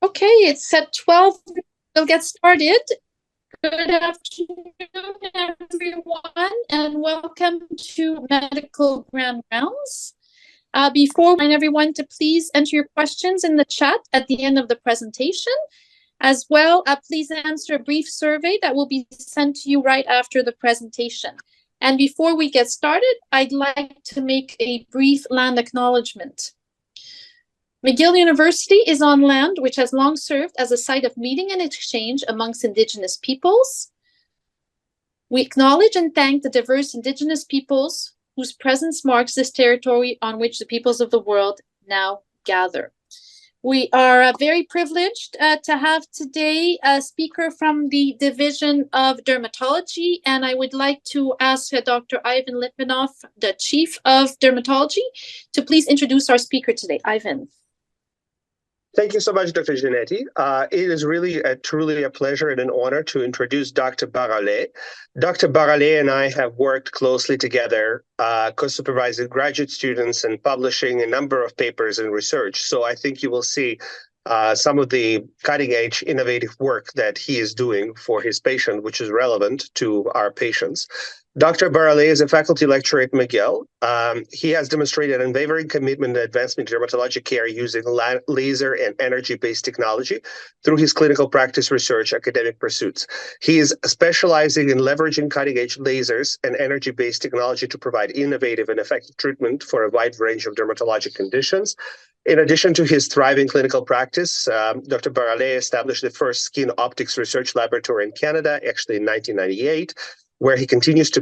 Okay, it's at 12. We'll get started. Good afternoon, everyone, and welcome to Medical Grand Rounds. Before I remind everyone to please enter your questions in the chat at the end of the presentation. As well, please answer a brief survey that will be sent to you right after the presentation. And before we get started, I'd like to make a brief land acknowledgement. McGill University is on land which has long served as a site of meeting and exchange amongst Indigenous peoples. We acknowledge and thank the diverse Indigenous peoples whose presence marks this territory on which the peoples of the world now gather. We are very privileged to have today a speaker from the Division of Dermatology, and I would like to ask Dr. Ivan Litvinov, the Chief of Dermatology, to please introduce our speaker today. Ivan. Thank you so much, Dr. Giannetti. It is really truly a pleasure and an honor to introduce Dr. Barolet. Dr. Barolet and I have worked closely together, co-supervising graduate students and publishing a number of papers and research. So I think you will see some of the cutting-edge innovative work that he is doing for his patient, which is relevant to our patients. Dr. Barolet is a faculty lecturer at McGill. He has demonstrated unwavering commitment and advancement in dermatologic care using laser and energy-based technology through his clinical practice, research, academic pursuits. He is specializing in leveraging cutting-edge lasers and energy-based technology to provide innovative and effective treatment for a wide range of dermatologic conditions. In addition to his thriving clinical practice, Dr. Barolet established the first skin optics research laboratory in Canada, actually in 1998, where he continues to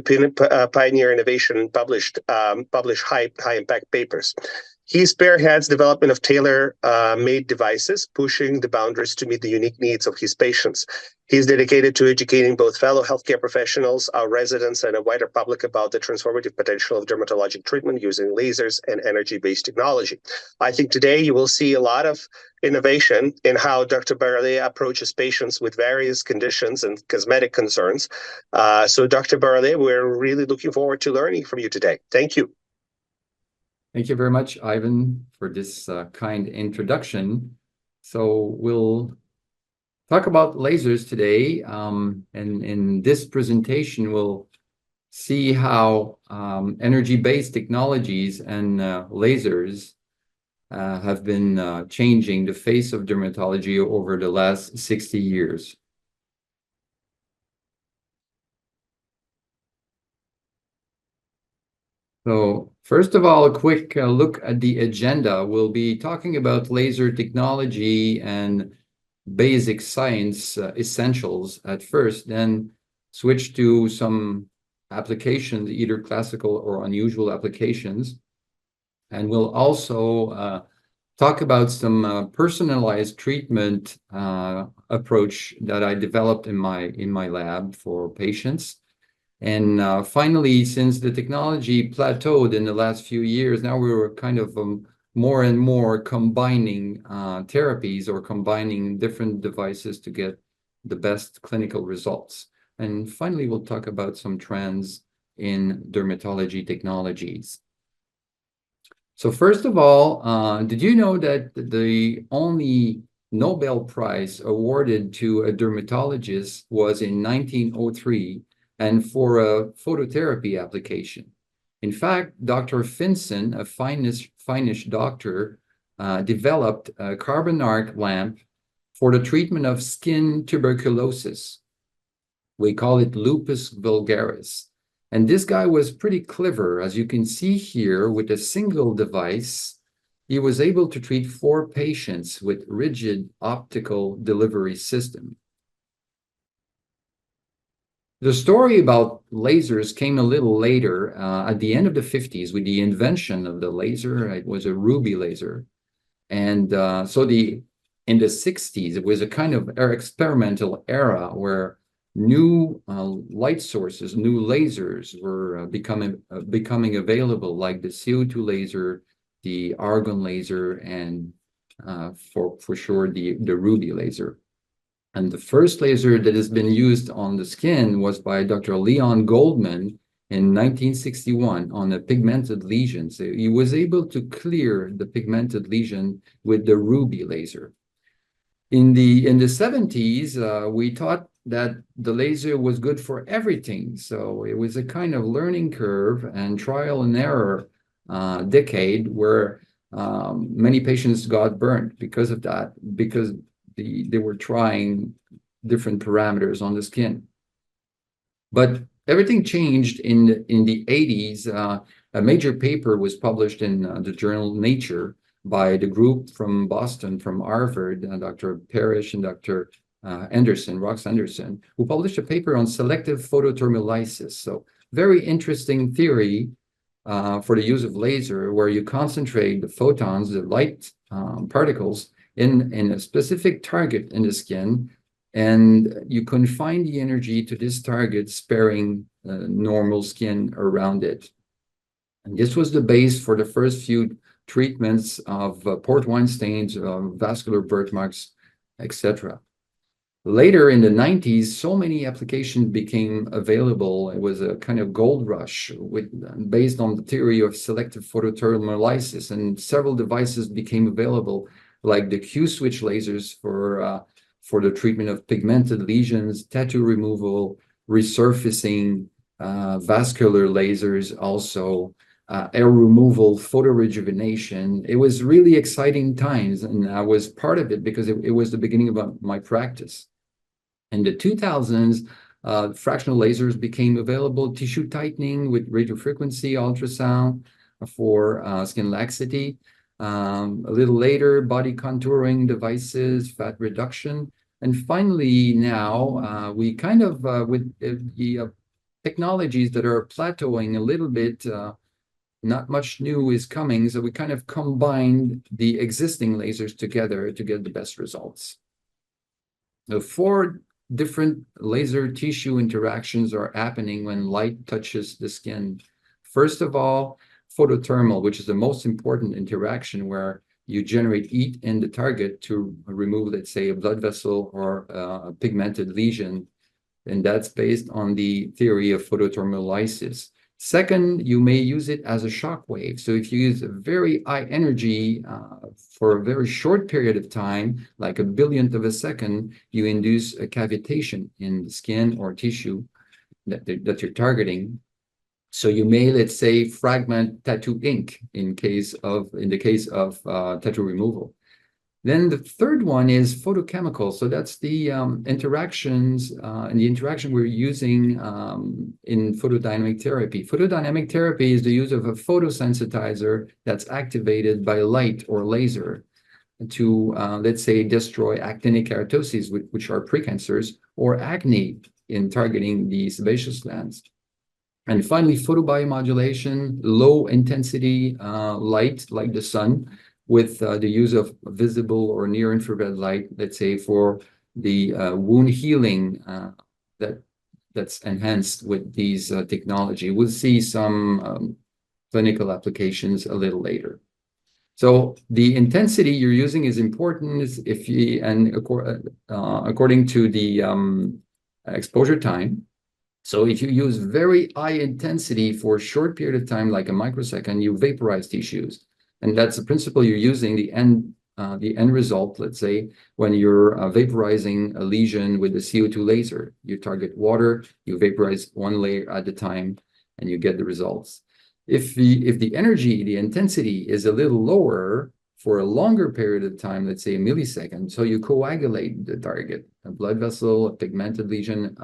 pioneer innovation and publish high-impact papers. He spearheads development of tailor-made devices, pushing the boundaries to meet the unique needs of his patients. He's dedicated to educating both fellow healthcare professionals, our residents, and a wider public about the transformative potential of dermatologic treatment using lasers and energy-based technology. I think today you will see a lot of innovation in how Dr. Barolet approaches patients with various conditions and cosmetic concerns. So Dr. Barolet, we're really looking forward to learning from you today. Thank you. Thank you very much, Ivan, for this kind introduction. So we'll talk about lasers today, and in this presentation, we'll see how energy-based technologies and lasers have been changing the face of dermatology over the last 60 years. So first of all, a quick look at the agenda. We'll be talking about laser technology and basic science essentials at first, then switch to some applications, either classical or unusual applications. And we'll also talk about some personalized treatment approach that I developed in my lab for patients. And finally, since the technology plateaued in the last few years, now we were kind of more and more combining therapies or combining different devices to get the best clinical results. And finally, we'll talk about some trends in dermatology technologies. So first of all, did you know that the only Nobel Prize awarded to a dermatologist was in 1903 and for a phototherapy application? In fact, Dr. Finson, a Finnish doctor, developed a carbon arc lamp for the treatment of skin tuberculosis. We call it lupus vulgaris. And this guy was pretty clever. As you can see here, with a single device, he was able to treat 4 patients with rigid optical delivery system. The story about lasers came a little later, at the end of the 50s, with the invention of the laser. It was a ruby laser. And so in the 60s, it was a kind of experimental era where new light sources, new lasers were becoming available, like the CO2 laser, the argon laser, and for sure the ruby laser. And the first laser that has been used on the skin was by Dr. Leon Goldman in 1961 on a pigmented lesion. So he was able to clear the pigmented lesion with the ruby laser. In the 70s, we thought that the laser was good for everything. So it was a kind of learning curve and trial and error decade where many patients got burnt because of that, because they were trying different parameters on the skin. But everything changed in the 80s. A major paper was published in the journal Nature by the group from Boston, from Harvard, Dr. Parrish and Dr. Anderson, Rox Anderson, who published a paper on selective photothermolysis. So very interesting theory for the use of laser, where you concentrate the photons, the light particles, in a specific target in the skin, and you confine the energy to this target, sparing normal skin around it. And this was the base for the first few treatments of port wine stains, vascular birthmarks, etc. Later in the 90s, so many applications became available. It was a kind of gold rush based on the theory of selective photothermolysis, and several devices became available, like the Q-switch lasers for the treatment of pigmented lesions, tattoo removal, resurfacing, vascular lasers also, air removal, photorejuvenation. It was really exciting times, and I was part of it because it was the beginning of my practice. In the 2000s, fractional lasers became available, tissue tightening with radiofrequency ultrasound for skin laxity. A little later, body contouring devices, fat reduction. And finally, now, we kind of, with the technologies that are plateauing a little bit, not much new is coming, so we kind of combined the existing lasers together to get the best results. The 4 different laser tissue interactions are happening when light touches the skin. First of all, photothermal, which is the most important interaction, where you generate heat in the target to remove, let's say, a blood vessel or a pigmented lesion, and that's based on the theory of photothermolysis. Second, you may use it as a shock wave. So if you use a very high energy for a very short period of time, like a billionth of a second, you induce a cavitation in the skin or tissue that you're targeting. So you may, let's say, fragment tattoo ink in the case of tattoo removal. Then the third one is photochemical. So that's the interactions and the interaction we're using in photodynamic therapy. Photodynamic therapy is the use of a photosensitizer that's activated by light or laser to, let's say, destroy actinic keratoses, which are precancers, or acne in targeting the sebaceous glands. And finally, photobiomodulation, low intensity light, like the sun, with the use of visible or near infrared light, let's say, for the wound healing that's enhanced with these technology. We'll see some clinical applications a little later. So the intensity you're using is important according to the exposure time. So if you use very high intensity for a short period of time, like a microsecond, you vaporize tissues. And that's the principle you're using, the end result, let's say, when you're vaporizing a lesion with a CO2 laser. You target water, you vaporize one layer at a time, and you get the results. If the energy, the intensity is a little lower for a longer period of time, let's say a millisecond, so you coagulate the target, a blood vessel, a pigmented lesion,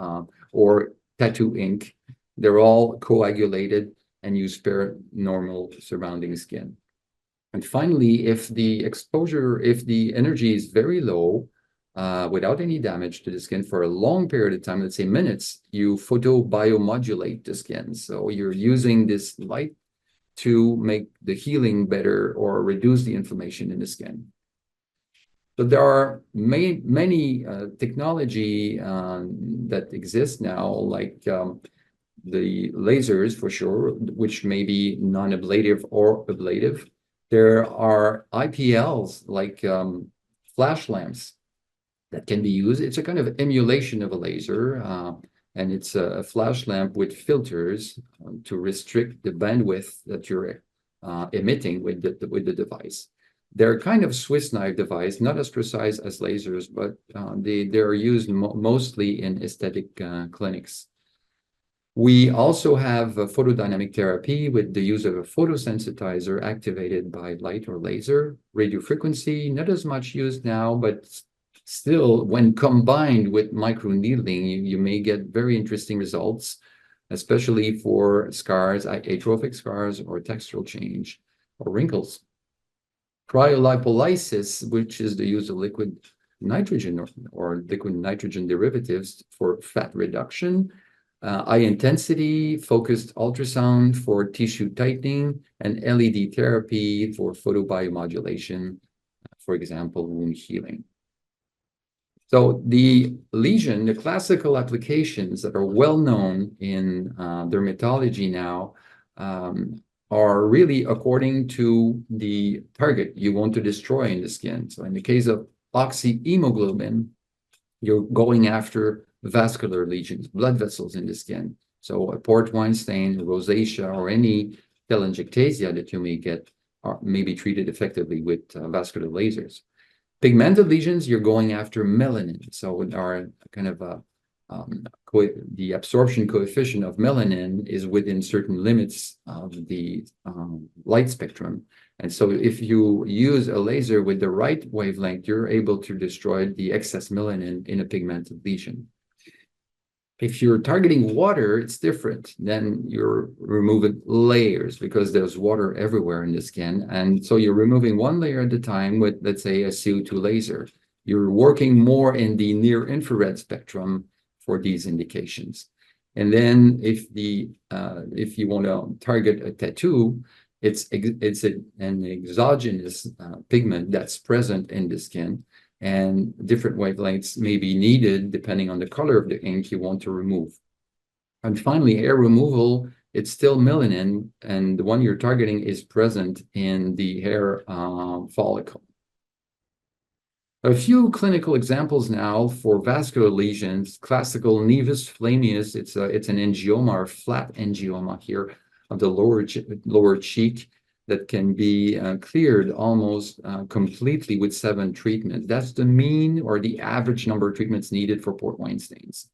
or tattoo ink, they're all coagulated, and you spare normal surrounding skin. And finally, if the energy is very low, without any damage to the skin for a long period of time, let's say minutes, you photobiomodulate the skin. So you're using this light to make the healing better or reduce the inflammation in the skin. So there are many technology that exist now, like the lasers for sure, which may be non-ablative or ablative. There are IPLs, like flash lamps, that can be used. It's a kind of emulation of a laser, and it's a flash lamp with filters to restrict the bandwidth that you're emitting with the device. They're kind of Swiss knife device, not as precise as lasers, but they're used mostly in aesthetic clinics. We also have photodynamic therapy with the use of a photosensitizer activated by light or laser. Radiofrequency, not as much used now, but still, when combined with microneedling, you may get very interesting results, especially for scars, atrophic scars, or textural change, or wrinkles. Cryolipolysis, which is the use of liquid nitrogen or liquid nitrogen derivatives for fat reduction, high intensity focused ultrasound for tissue tightening, and LED therapy for photobiomodulation, for example, wound healing. So the lesion, the classical applications that are well known in dermatology now are really according to the target you want to destroy in the skin. So in the case of oxyhemoglobin, you're going after vascular lesions, blood vessels in the skin. So a port wine stain, rosacea, or any telangiectasia that you may get may be treated effectively with vascular lasers. Pigmented lesions, you're going after melanin. So our kind of the absorption coefficient of melanin is within certain limits of the light spectrum. And so if you use a laser with the right wavelength, you're able to destroy the excess melanin in a pigmented lesion. If you're targeting water, it's different. Then you're removing layers because there's water everywhere in the skin. And so you're removing one layer at a time with, let's say, a CO2 laser. You're working more in the near infrared spectrum for these indications. And then if you want to target a tattoo, it's an exogenous pigment that's present in the skin, and different wavelengths may be needed depending on the color of the ink you want to remove. And finally, hair removal, it's still melanin, and the one you're targeting is present in the hair follicle. A few clinical examples now for vascular lesions. Classical nevus flammeus, it's an angioma or flat angioma here of the lower cheek that can be cleared almost completely with 7 treatments. That's the mean or the average number of treatments needed for port wine stains.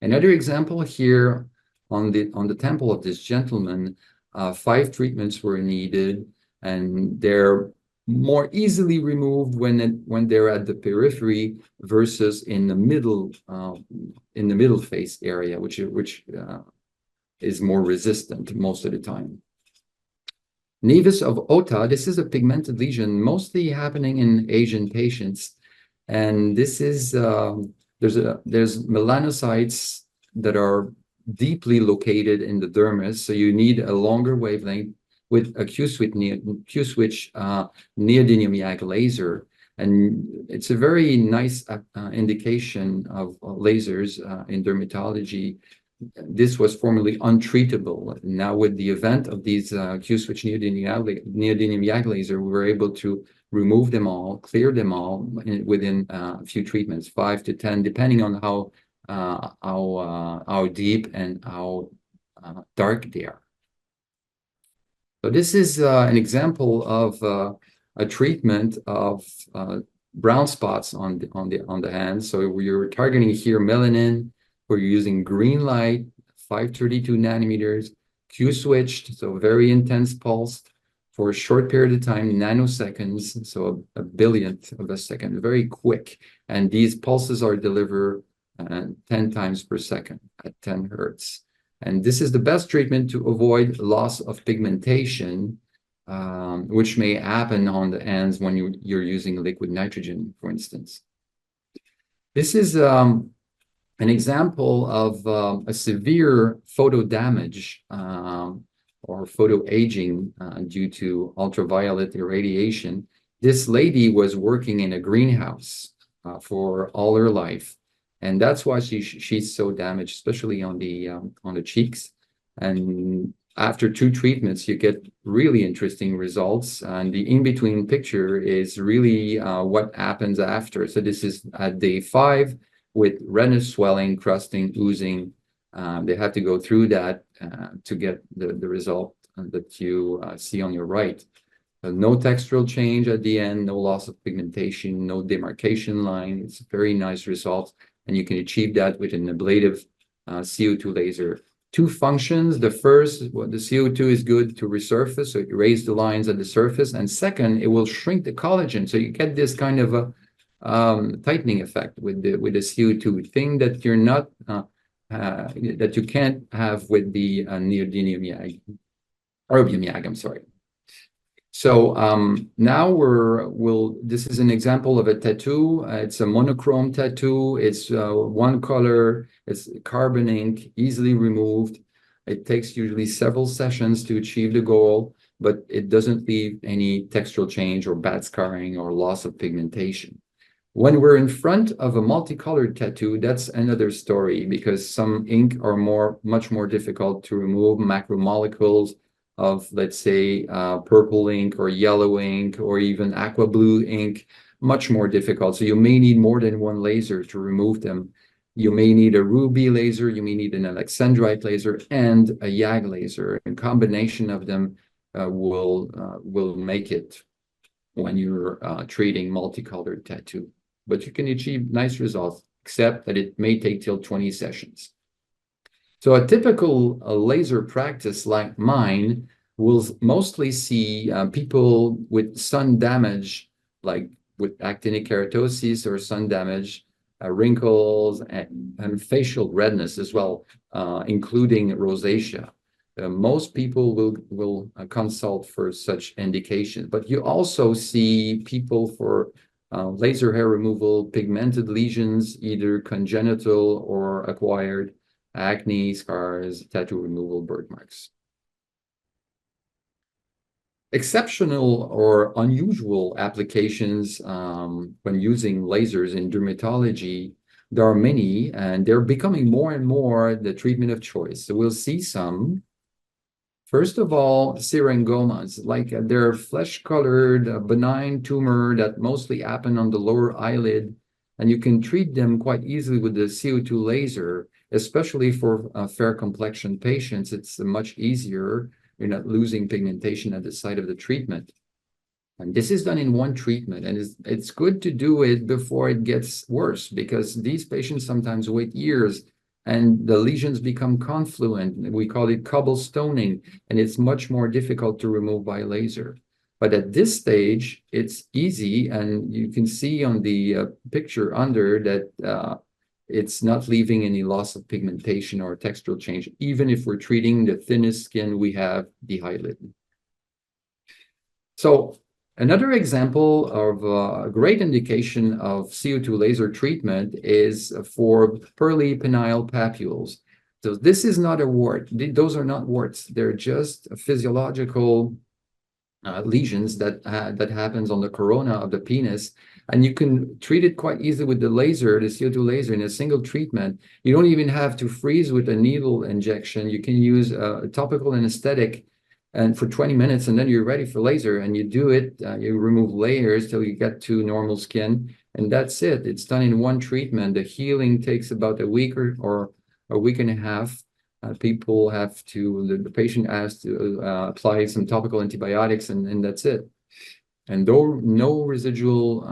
Another example here on the temple of this gentleman, 5 treatments were needed, and they're more easily removed when they're at the periphery versus in the middle face area, which is more resistant most of the time. Nevus of Ota, this is a pigmented lesion mostly happening in Asian patients, and this is there's melanocytes that are deeply located in the dermis, so you need a longer wavelength with a Q-switch neodymium YAG laser. And it's a very nice indication of lasers in dermatology. This was formerly untreatable. Now with the advent of these Q-switch neodymium YAG laser, we were able to remove them all, clear them all within a few treatments, 5 to 10, depending on how deep and how dark they are. So this is an example of a treatment of brown spots on the hands. So you're targeting here melanin, where you're using green light, 532 nanometers, Q-switched, so very intense pulse for a short period of time, nanoseconds, so a billionth of a second, very quick. And these pulses are delivered 10 times per second at 10 hertz. And this is the best treatment to avoid loss of pigmentation, which may happen on the hands when you're using liquid nitrogen, for instance. This is an example of a severe photo damage or photo aging due to ultraviolet irradiation. This lady was working in a greenhouse for all her life. And that's why she's so damaged, especially on the cheeks. And after 2 treatments, you get really interesting results. And the in-between picture is really what happens after. So this is at day 5 with redness, swelling, crusting, oozing. They have to go through that to get the result that you see on your right. No textural change at the end, no loss of pigmentation, no demarcation line. It's a very nice result, and you can achieve that with an ablative CO2 laser. Two functions. The first, well, the CO2 is good to resurface, so you raise the lines at the surface, and second, it will shrink the collagen, so you get this kind of a tightening effect with the CO2 thing that you're not that you can't have with the neodymium YAG or erbium YAG. I'm sorry. So now this is an example of a tattoo. It's a monochrome tattoo. It's one color. It's carbon ink, easily removed. It takes usually several sessions to achieve the goal, but it doesn't leave any textural change or bad scarring or loss of pigmentation. When we're in front of a multicolored tattoo, that's another story because some ink are much more difficult to remove, macromolecules of, let's say, purple ink or yellow ink or even aqua blue ink, much more difficult. So you may need more than one laser to remove them. You may need a ruby laser, you may need an alexandrite laser, and a YAG laser. A combination of them will make it when you're treating multicolored tattoo. But you can achieve nice results, except that it may take till 20 sessions. So a typical laser practice like mine will mostly see people with sun damage, like with actinic keratosis or sun damage, wrinkles, and facial redness as well, including rosacea. Most people will consult for such indications, but you also see people for laser hair removal, pigmented lesions, either congenital or acquired, acne, scars, tattoo removal, birthmarks. Exceptional or unusual applications when using lasers in dermatology, there are many, and they're becoming more and more the treatment of choice. So we'll see some. First of all, syringomas, like they're flesh-colored, benign tumor that mostly happen on the lower eyelid, and you can treat them quite easily with the CO2 laser, especially for fair complexion patients. It's much easier. You're not losing pigmentation at the site of the treatment. And this is done in one treatment, and it's good to do it before it gets worse, because these patients sometimes wait years and the lesions become confluent. We call it cobblestoning, and it's much more difficult to remove by laser. But at this stage, it's easy, and you can see on the picture under that it's not leaving any loss of pigmentation or textural change, even if we're treating the thinnest skin we have, the eyelid. So another example of a great indication of CO2 laser treatment is for pearly penile papules. So this is not a wart. Those are not warts. They're just physiological lesions that happens on the corona of the penis. And you can treat it quite easily with the laser, the CO2 laser, in a single treatment. You don't even have to freeze with a needle injection. You can use a topical anesthetic and for 20 minutes, and then you're ready for laser, and you do it, you remove layers till you get to normal skin, and that's it. It's done in one treatment. The healing takes about a week or a week and a half. The patient has to apply some topical antibiotics, and that's it. And though no residual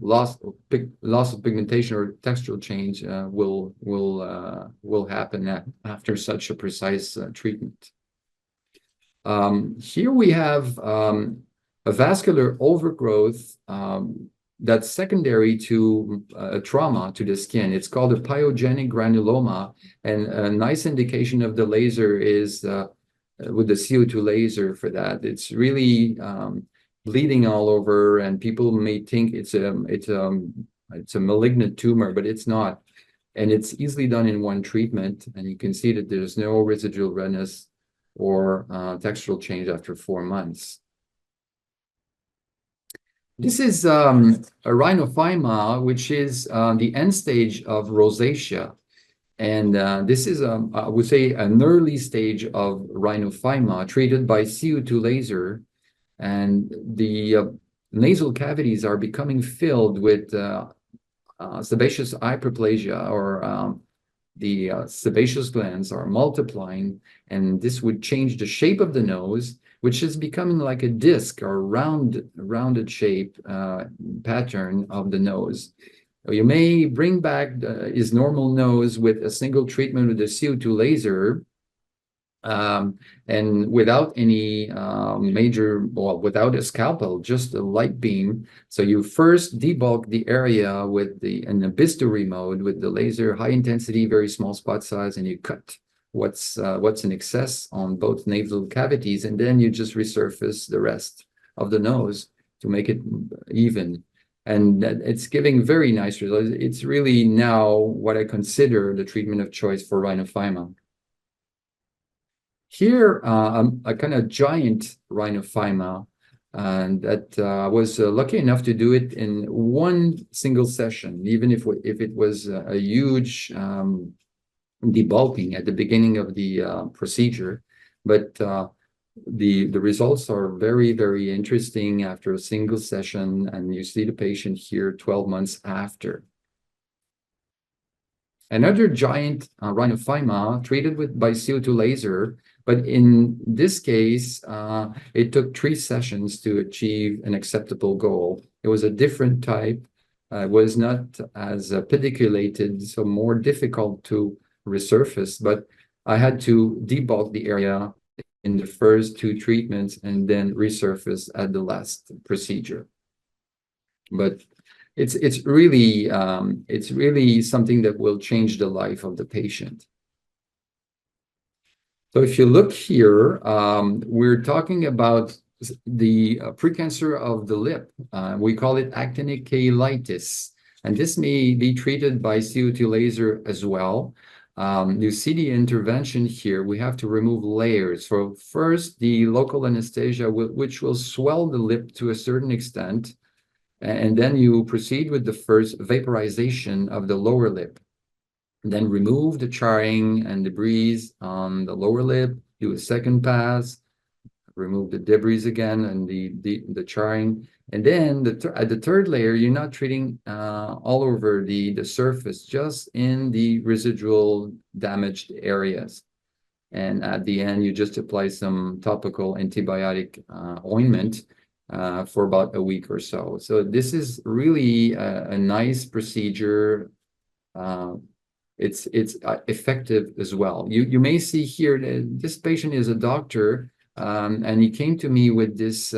loss of pigmentation or textural change will happen after such a precise treatment. Here we have a vascular overgrowth that's secondary to a trauma to the skin. It's called a pyogenic granuloma, and a nice indication of the laser is with the CO2 laser for that. It's really bleeding all over, and people may think it's a malignant tumor, but it's not. And it's easily done in one treatment, and you can see that there's no residual redness or textural change after 4 months. This is a rhinophyma, which is the end stage of rosacea. And this is, I would say, an early stage of rhinophyma treated by CO2 laser. And the nasal cavities are becoming filled with sebaceous hyperplasia, or the sebaceous glands are multiplying, and this would change the shape of the nose. which is becoming like a disc or rounded shape pattern of the nose. You may bring back his normal nose with a single treatment with a CO2 laser, and without any without a scalpel, just a light beam. So you first debulk the area in the bistoury mode with the laser, high intensity, very small spot size, and you cut what's in excess on both nasal cavities, and then you just resurface the rest of the nose to make it even. And it's giving very nice results. It's really now what I consider the treatment of choice for rhinophyma. Here, a kind of giant rhinophyma, and that was lucky enough to do it in one single session, even if it was a huge debulking at the beginning of the procedure. But the results are very, very interesting after a single session, and you see the patient here 12 months after. Another giant rhinophyma treated by CO2 laser, but in this case, it took 3 sessions to achieve an acceptable goal. It was a different type, was not as pediculated, so more difficult to resurface, but I had to debulk the area in the first 2 treatments and then resurface at the last procedure. But it's really something that will change the life of the patient. So if you look here, we're talking about the precancer of the lip. We call it actinic cheilitis, and this may be treated by CO2 laser as well. You see the intervention here. We have to remove layers. So first, the local anesthesia, which will swell the lip to a certain extent, and then you proceed with the first vaporization of the lower lip. Then remove the charring and debris on the lower lip, do a second pass, remove the debris again and the charring. And then at the third layer, you're not treating all over the surface, just in the residual damaged areas. And at the end, you just apply some topical antibiotic ointment for about a week or so. So this is really a nice procedure. It's effective as well. You may see here that this patient is a doctor, and he came to me with this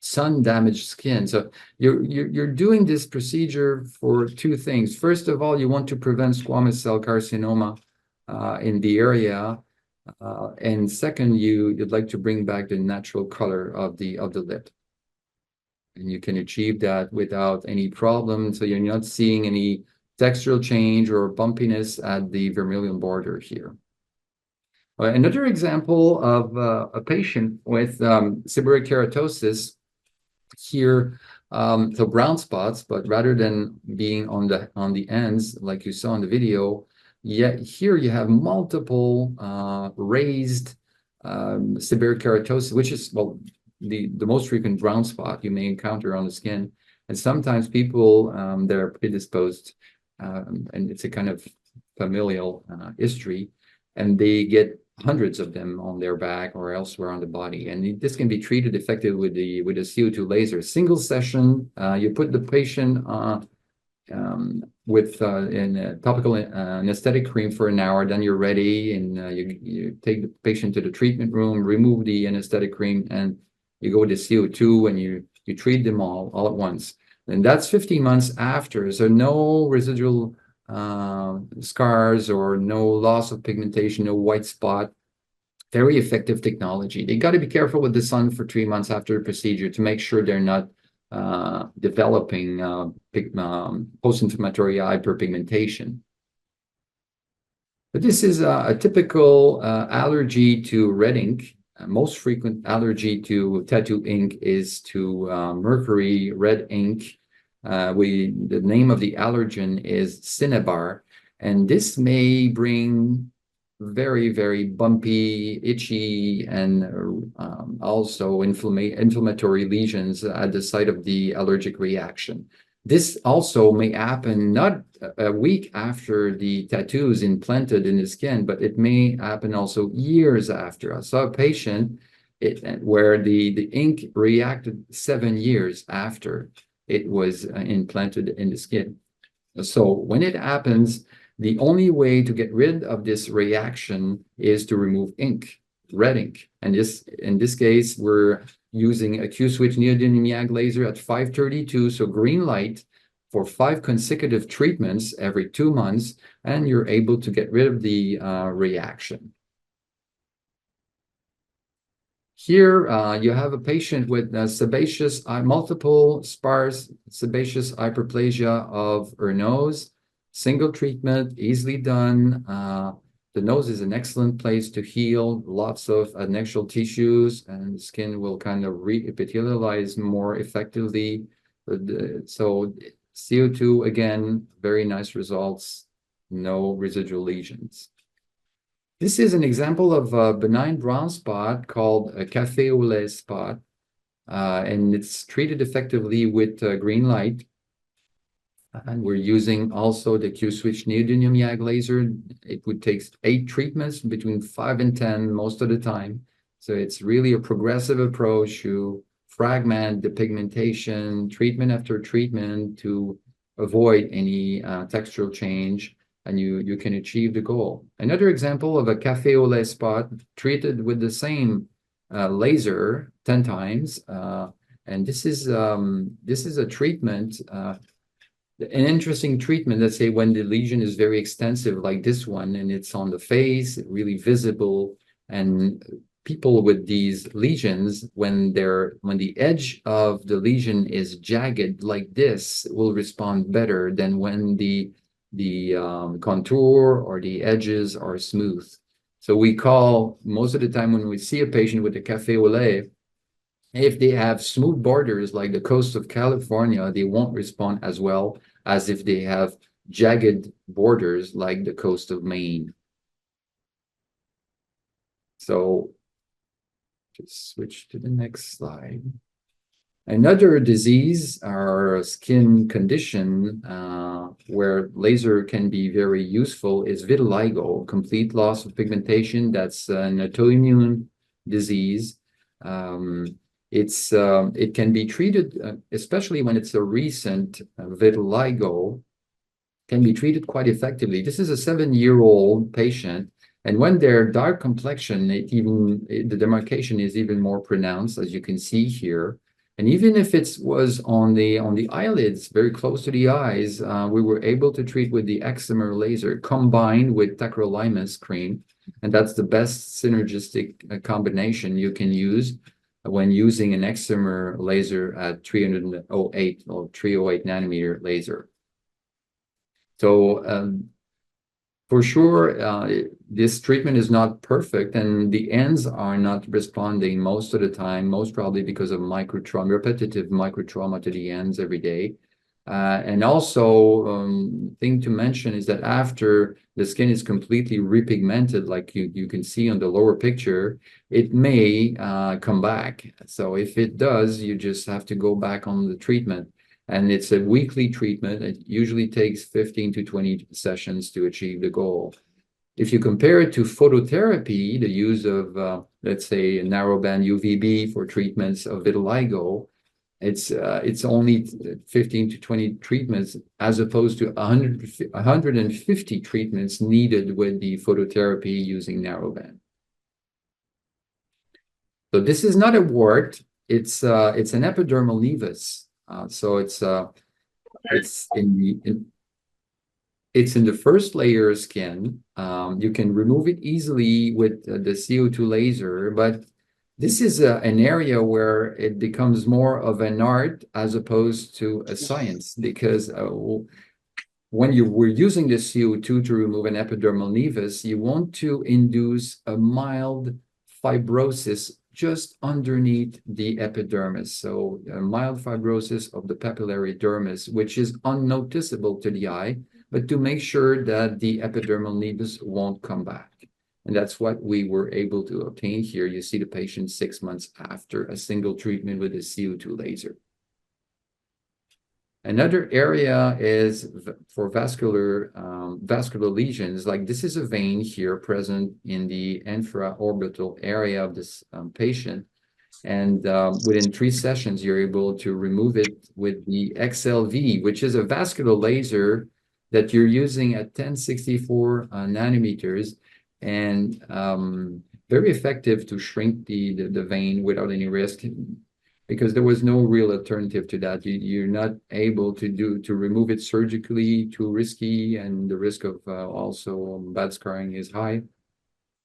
sun damaged skin. So you're doing this procedure for 2 things. First of all, you want to prevent squamous cell carcinoma in the area, and second, you'd like to bring back the natural color of the lip. And you can achieve that without any problem. So you're not seeing any textural change or bumpiness at the vermilion border here. Another example of a patient with seborrheic keratosis here, so brown spots, but rather than being on the ends like you saw in the video, yet here you have multiple raised seborrheic keratosis, which is the most frequent brown spot you may encounter on the skin. And sometimes people that are predisposed, and it's a kind of familial history, and they get hundreds of them on their back or elsewhere on the body. And this can be treated effectively with a CO2 laser. Single session, you put the patient with a topical anesthetic cream for an hour, then you're ready, and you take the patient to the treatment room, remove the anesthetic cream, and you go with the CO2, and you treat them all at once. And that's 15 months after, so no residual scars or no loss of pigmentation, no white spot. Very effective technology. They got to be careful with the sun for 3 months after the procedure to make sure they're not developing post-inflammatory hyperpigmentation. But this is a typical allergy to red ink. Most frequent allergy to tattoo ink is to mercury red ink. The name of the allergen is cinnabar, and this may bring very, very bumpy, itchy, and also inflammatory lesions at the site of the allergic reaction. This also may happen not a week after the tattoo is implanted in the skin, but it may happen also years after. I saw a patient where the ink reacted 7 years after it was implanted in the skin. So when it happens, the only way to get rid of this reaction is to remove ink, red ink. And in this case, we're using a Q-switch neodymium YAG laser at 532, so green light, for 5 consecutive treatments every 2 months, and you're able to get rid of the reaction. Here, you have a patient with multiple sparse sebaceous hyperplasia of her nose. Single treatment, easily done. The nose is an excellent place to heal. Lots of adnexal tissues, and the skin will kind of re-epithelialize more effectively. So CO2, again, very nice results. No residual lesions. This is an example of a benign brown spot called a café au lait spot, and it's treated effectively with green light. And we're using also the Q-switch neodymium YAG laser. It would take 8 treatments, between 5 and 10 most of the time. So it's really a progressive approach to fragment the pigmentation, treatment after treatment, to avoid any textural change, and you can achieve the goal. Another example of a café au lait spot treated with the same laser 10 times. And this is a treatment, an interesting treatment, let's say when the lesion is very extensive like this one, and it's on the face, really visible, and people with these lesions, when the edge of the lesion is jagged like this, will respond better than when the contour or the edges are smooth. So we call, most of the time when we see a patient with a café au lait, if they have smooth borders like the coast of California, they won't respond as well as if they have jagged borders like the coast of Maine. So just switch to the next slide. Another disease or skin condition where laser can be very useful is vitiligo, complete loss of pigmentation. That's an autoimmune disease. It can be treated, especially when it's a recent vitiligo, can be treated quite effectively. This is a 7-year-old patient, and when they're dark complexion, the demarcation is even more pronounced, as you can see here. And even if it was on the eyelids, very close to the eyes, we were able to treat with the excimer laser combined with tacrolimus cream, and that's the best synergistic combination you can use when using an excimer laser at 308 nanometer laser. So for sure, this treatment is not perfect, and the ends are not responding most of the time, most probably because of repetitive microtrauma to the ends every day. And also, thing to mention is that after the skin is completely repigmented, like you can see on the lower picture, it may come back. So if it does, you just have to go back on the treatment. And it's a weekly treatment. It usually takes 15 to 20 sessions to achieve the goal. If you compare it to phototherapy, the use of, let's say, narrowband UVB for treatments of vitiligo, it's only 15 to 20 treatments as opposed to 150 treatments needed with the phototherapy using narrowband. So this is not a wart. It's an epidermal nevus. So it's in the first layer of skin. You can remove it easily with the CO2 laser, but this is an area where it becomes more of an art as opposed to a science, because when you were using the CO2 to remove an epidermal nevus, you want to induce a mild fibrosis just underneath the epidermis. So a mild fibrosis of the papillary dermis, which is unnoticeable to the eye, but to make sure that the epidermal nevus won't come back. And that's what we were able to obtain here. You see the patient 6 months after a single treatment with a CO2 laser. Another area is for vascular lesions. Like this is a vein here present in the infraorbital area of this patient. And within 3 sessions, you're able to remove it with the XLV, which is a vascular laser that you're using at 1064 nanometers, and very effective to shrink the vein without any risk, because there was no real alternative to that. You're not able to remove it surgically, too risky, and the risk of also bad scarring is high.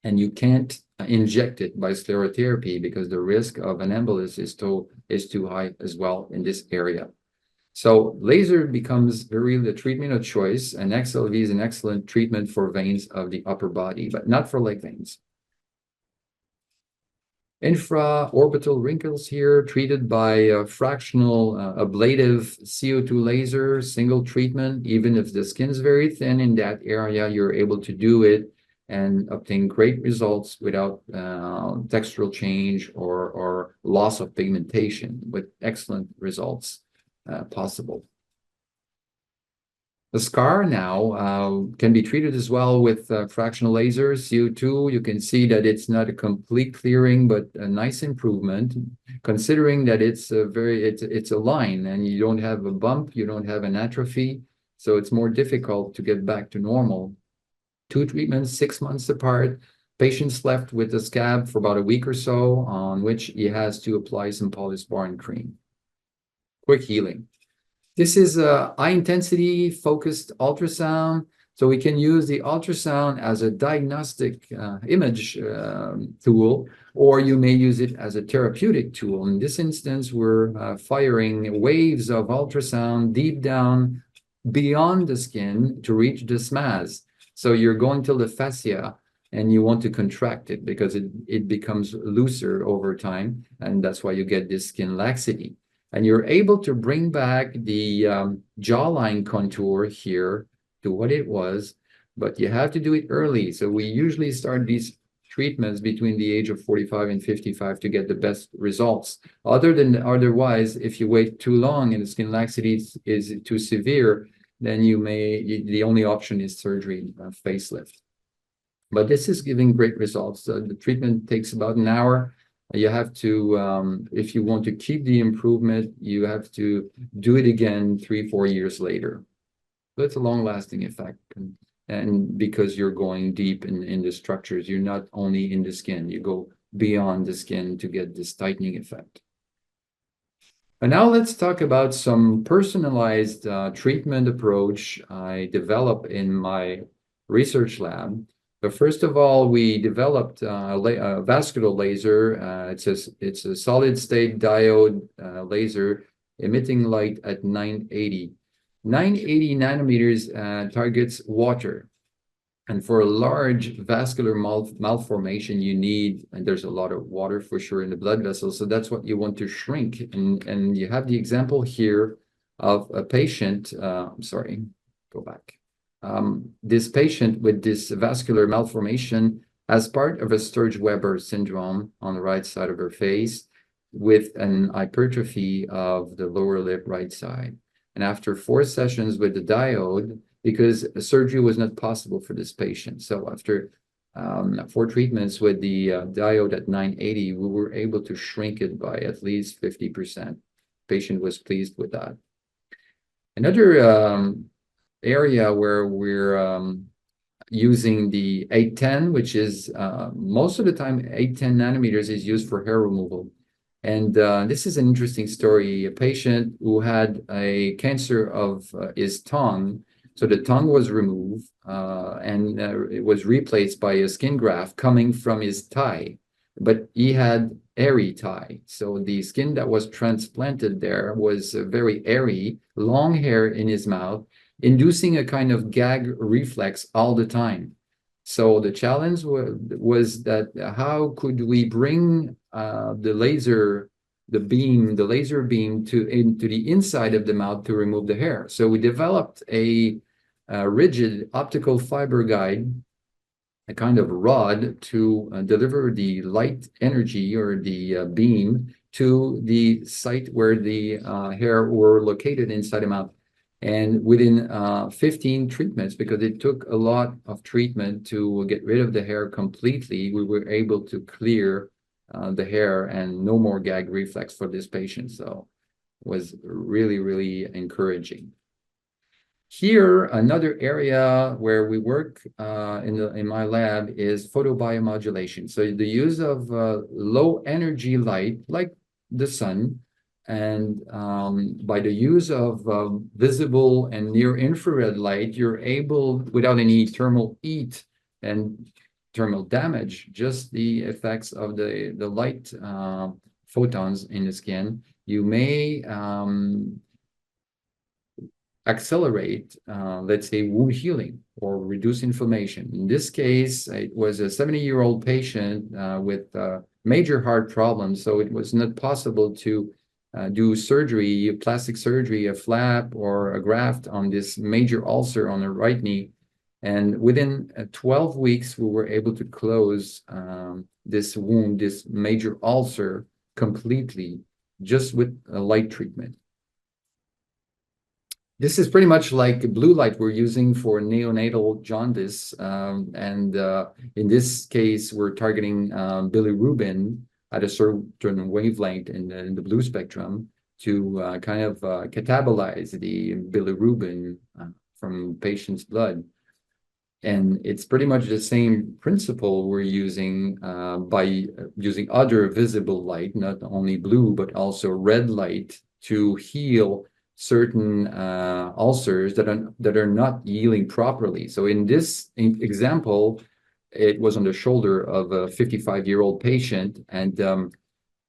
And you can't inject it by sclerotherapy because the risk of an embolus is too high as well in this area. So laser becomes really the treatment of choice, and XLV is an excellent treatment for veins of the upper body, but not for leg veins. Infraorbital wrinkles here, treated by a fractional ablative CO2 laser, single treatment. Even if the skin is very thin in that area, you're able to do it and obtain great results without textural change or loss of pigmentation, with excellent results possible. The scar now can be treated as well with fractional laser, CO2. You can see that it's not a complete clearing, but a nice improvement, considering that it's a line and you don't have a bump, you don't have an atrophy, so it's more difficult to get back to normal. 2 treatments, 6 months apart. Patient's left with a scab for about a week or so, on which he has to apply some polysporin cream. Quick healing. This is a high-intensity focused ultrasound, so we can use the ultrasound as a diagnostic image tool, or you may use it as a therapeutic tool. In this instance, we're firing waves of ultrasound deep down beyond the skin to reach the SMAS. So you're going to the fascia, and you want to contract it because it becomes looser over time, and that's why you get this skin laxity. And you're able to bring back the jawline contour here to what it was, but you have to do it early. So we usually start these treatments between the age of 45 and 55 to get the best results. Otherwise, if you wait too long and the skin laxity is too severe, then the only option is surgery, facelift. But this is giving great results. The treatment takes about an hour. You have to, if you want to keep the improvement, you have to do it again 3-4 years later. So it's a long-lasting effect. And because you're going deep in the structures, you're not only in the skin, you go beyond the skin to get this tightening effect. And now let's talk about some personalized treatment approach I developed in my research lab. So first of all, we developed a vascular laser. It's a solid state diode laser emitting light at 980. 980 nanometers targets water. And for a large vascular malformation, you need, and there's a lot of water for sure in the blood vessels, so that's what you want to shrink. And you have the example here of a patient, sorry, go back. This patient with this vascular malformation as part of a Sturge-Weber syndrome on the right side of her face with an hypertrophy of the lower lip right side. And after 4 sessions with the diode, because surgery was not possible for this patient. So after 4 treatments with the diode at 980, we were able to shrink it by at least 50%. Patient was pleased with that. Another area where we're using the 810, which is most of the time 810 nanometers is used for hair removal. And this is an interesting story. A patient who had a cancer of his tongue. So the tongue was removed and it was replaced by a skin graft coming from his thigh. But he had airy thigh. So the skin that was transplanted there was very airy, long hair in his mouth, inducing a kind of gag reflex all the time. So the challenge was that how could we bring the laser beam into the inside of the mouth to remove the hair? So we developed a rigid optical fiber guide, a kind of rod to deliver the light energy or the beam to the site where the hair were located inside the mouth. And within 15 treatments, because it took a lot of treatment to get rid of the hair completely, we were able to clear the hair, and no more gag reflex for this patient. So it was really, really encouraging. Here, another area where we work in my lab is photobiomodulation. So the use of low energy light, like the sun, and by the use of visible and near infrared light, you're able, without any thermal heat and thermal damage, just the effects of the light photons in the skin, you may accelerate, let's say, wound healing or reduce inflammation. In this case, it was a 70-year-old patient with major heart problems, so it was not possible to do surgery, plastic surgery, a flap or a graft on this major ulcer on the right knee. And within 12 weeks, we were able to close this wound, this major ulcer, completely, just with a light treatment. This is pretty much like blue light we're using for neonatal jaundice. In this case, we're targeting bilirubin at a certain wavelength in the blue spectrum to kind of catabolize the bilirubin from patient's blood. And it's pretty much the same principle we're using by using other visible light, not only blue, but also red light, to heal certain ulcers that are not healing properly. So in this example, it was on the shoulder of a 55-year-old patient, and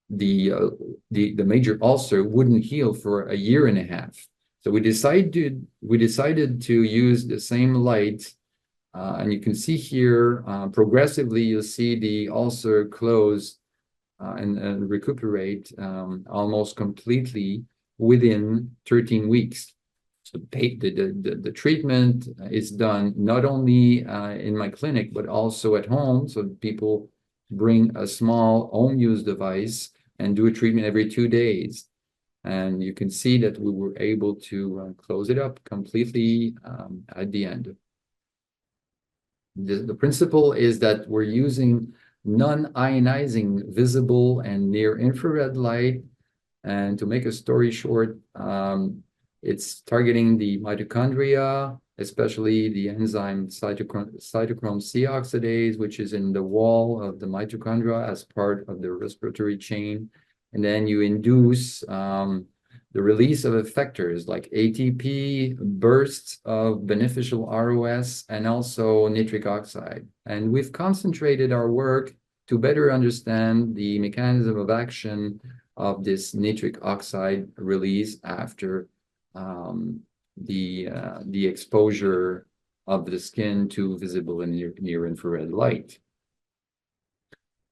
the major ulcer wouldn't heal for a year and a half. So we decided to use the same light, and you can see here progressively you'll see the ulcer close and recuperate almost completely within 13 weeks. So the treatment is done not only in my clinic, but also at home. So people bring a small home use device and do a treatment every 2 days. And you can see that we were able to close it up completely at the end. The principle is that we're using non-ionizing visible and near infrared light. And to make a story short, it's targeting the mitochondria, especially the enzyme cytochrome C oxidase, which is in the wall of the mitochondria as part of the respiratory chain. And then you induce the release of effectors like ATP, bursts of beneficial ROS, and also nitric oxide. And we've concentrated our work to better understand the mechanism of action of this nitric oxide release after the exposure of the skin to visible and near infrared light.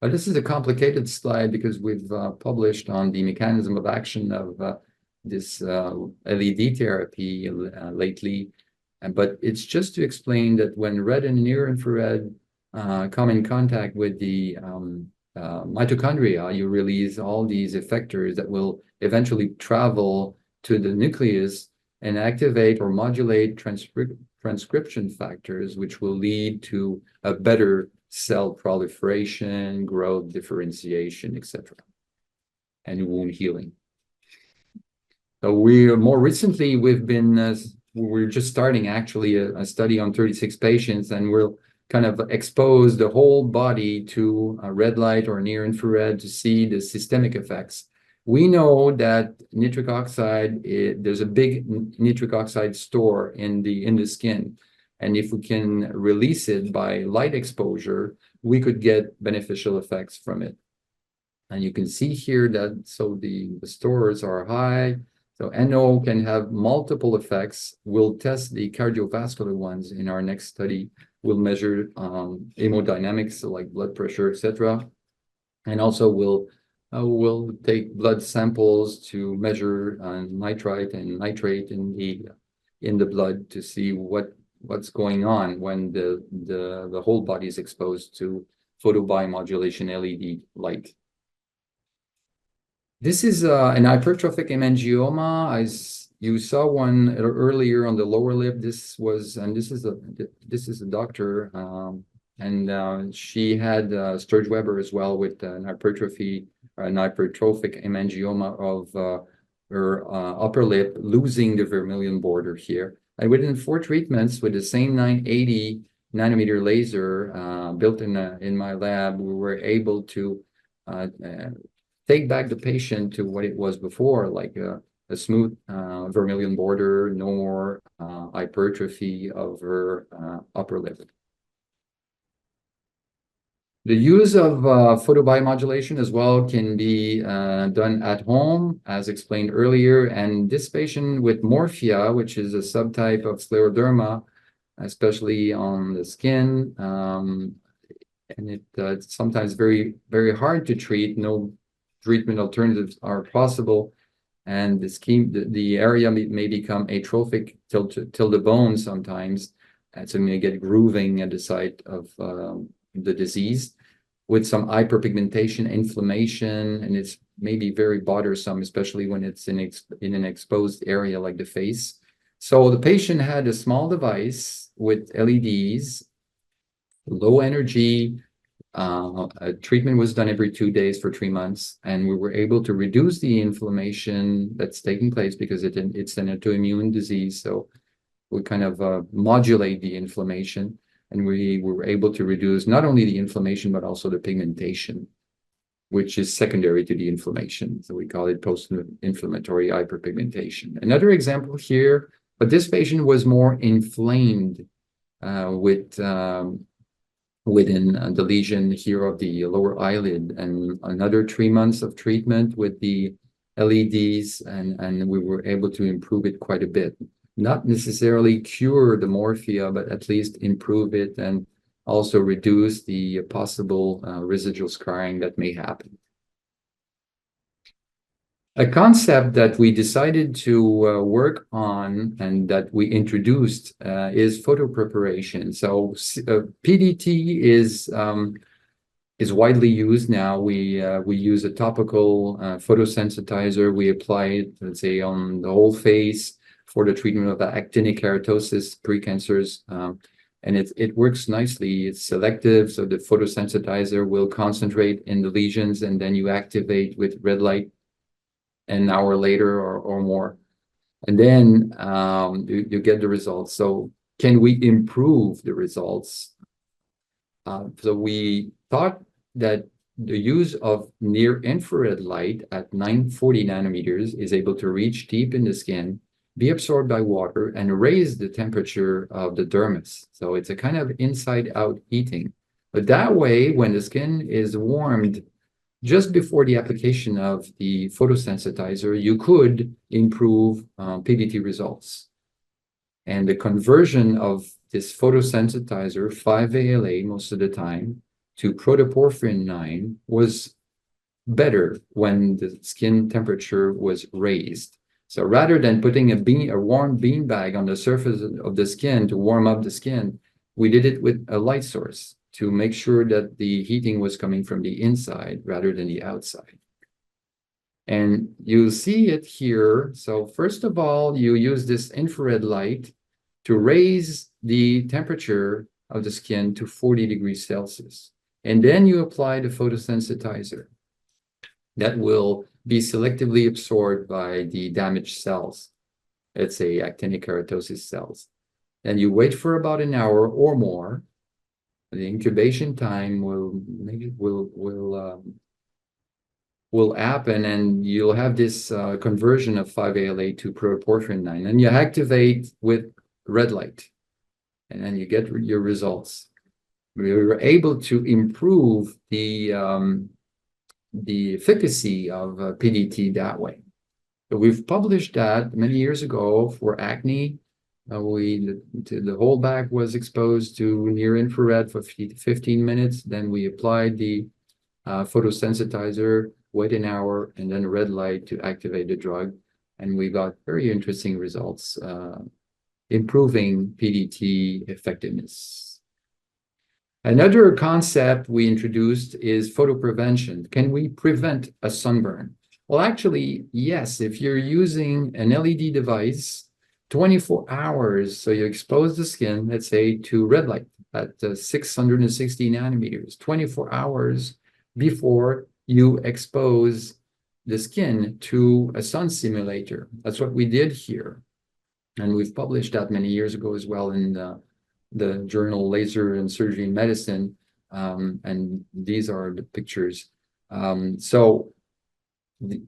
But this is a complicated slide because we've published on the mechanism of action of this LED therapy lately. But it's just to explain that when red and near infrared come in contact with the mitochondria, you release all these effectors that will eventually travel to the nucleus and activate or modulate transcription factors, which will lead to a better cell proliferation, growth, differentiation, etc., and wound healing. So more recently, we're just starting actually a study on 36 patients, and we'll kind of expose the whole body to red light or near infrared to see the systemic effects. We know that nitric oxide, there's a big nitric oxide store in the skin. And if we can release it by light exposure, we could get beneficial effects from it. And you can see here that the stores are high. So NO can have multiple effects. We'll test the cardiovascular ones in our next study. We'll measure hemodynamics, so like blood pressure, etc. And also we'll take blood samples to measure nitrite and nitrate in the blood to see what's going on when the whole body is exposed to photobiomodulation LED light. This is an hypertrophic hemangioma. You saw one earlier on the lower lip. This is a doctor and she had Sturge-Weber as well with an hypertrophic hemangioma of her upper lip, losing the vermilion border here. And within 4 treatments with the same 980 nanometer laser built in my lab, we were able to take back the patient to what it was before, like a smooth vermilion border, no more hypertrophy of her upper lip. The use of photobiomodulation as well can be done at home, as explained earlier. And this patient with morphia, which is a subtype of scleroderma, especially on the skin, and it's sometimes very, very hard to treat. No treatment alternatives are possible. And the area may become atrophic till the bone sometimes. And so you may get grooving at the site of the disease with some hyperpigmentation, inflammation, and it's maybe very bothersome, especially when it's in an exposed area like the face. So the patient had a small device with LEDs, low energy. A treatment was done every 2 days for 3 months, and we were able to reduce the inflammation that's taking place because it's an autoimmune disease. So we kind of modulate the inflammation, and we were able to reduce not only the inflammation, but also the pigmentation, which is secondary to the inflammation. So we call it post-inflammatory hyperpigmentation. Another example here, but this patient was more inflamed within the lesion here of the lower eyelid, and another 3 months of treatment with the LEDs, and we were able to improve it quite a bit. Not necessarily cure the morphia, but at least improve it and also reduce the possible residual scarring that may happen. A concept that we decided to work on and that we introduced is photo preparation. So PDT is widely used now. We use a topical photosensitizer. We apply it, let's say, on the whole face for the treatment of actinic keratosis, precancers, and it works nicely. It's selective, so the photosensitizer will concentrate in the lesions, and then you activate with red light an hour later or more, and then you get the results. So can we improve the results? So we thought that the use of near infrared light at 940 nanometers is able to reach deep in the skin, be absorbed by water, and raise the temperature of the dermis. So it's a kind of inside-out heating. But that way, when the skin is warmed just before the application of the photosensitizer, you could improve PDT results. And the conversion of this photosensitizer, 5-ALA most of the time, to protoporphyrin 9 was better when the skin temperature was raised. So rather than putting a warm beanbag on the surface of the skin to warm up the skin, we did it with a light source to make sure that the heating was coming from the inside rather than the outside. And you see it here. So first of all, you use this infrared light to raise the temperature of the skin to 40 degrees Celsius. And then you apply the photosensitizer that will be selectively absorbed by the damaged cells. Let's say actinic keratosis cells. And you wait for about an hour or more. The incubation time will happen, and you'll have this conversion of 5-ALA to protoporphyrin 9, and you activate with red light, and then you get your results. We were able to improve the efficacy of PDT that way. So we've published that many years ago for acne. The whole back was exposed to near infrared for 15 minutes. Then we applied the photosensitizer, wait an hour, and then red light to activate the drug. And we got very interesting results, improving PDT effectiveness. Another concept we introduced is photoprevention. Can we prevent a sunburn? Well, actually, yes. If you're using an LED device 24 hours, so you expose the skin, let's say, to red light at 660 nanometers, 24 hours before you expose the skin to a sun simulator. That's what we did here. And we've published that many years ago as well in the journal Laser and Surgery in Medicine. And these are the pictures. So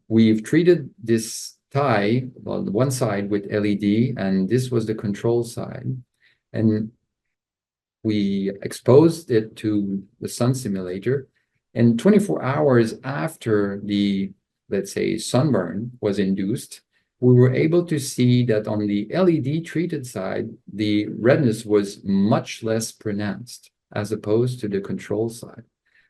we've treated this thigh on one side with LED, and this was the control side. And we exposed it to the sun simulator. And 24 hours after the, let's say, sunburn was induced, we were able to see that on the LED treated side, the redness was much less pronounced as opposed to the control side.